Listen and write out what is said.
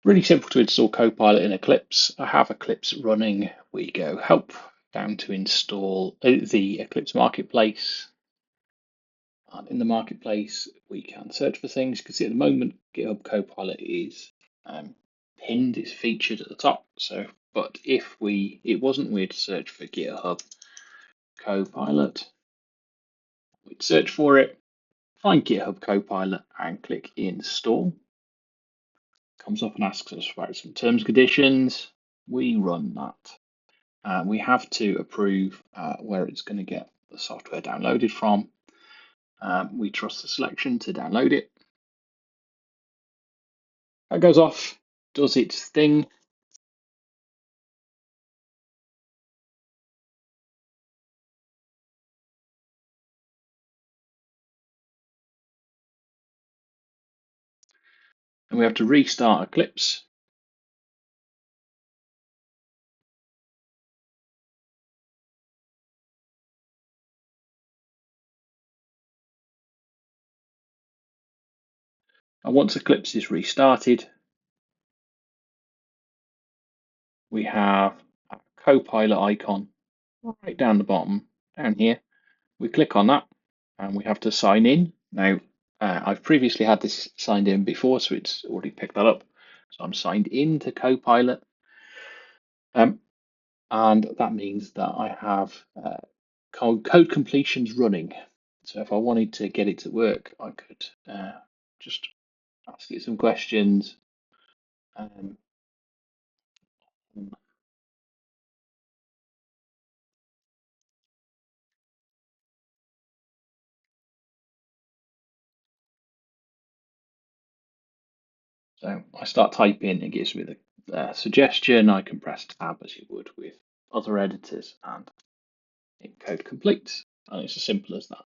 Really simple to install Copilot in Eclipse. I have Eclipse running. We go help down to install the Eclipse Marketplace. And in the marketplace, we can search for things. You can see at the moment, GitHub Copilot is pinned, it's featured at the top. So, but if it wasn't, we'd search for GitHub Copilot. We'd search for it, find GitHub Copilot and click install. Comes up and asks us about some terms and conditions. We run that. We have to approve where it's going to get the software downloaded from. We trust the selection to download it. That goes off, does its thing. And we have to restart Eclipse. And once Eclipse is restarted, we have a Copilot icon right down the bottom, down here. We click on that and we have to sign in. Now, I've previously had this signed in before, so it's already picked that up. So I'm signed in to Copilot. And that means that I have code completions running. So if I wanted to get it to work, I could just ask it some questions. So I start typing, it gives me the suggestion. I can press tab as you would with other editors and it code completes. And it's as simple as that.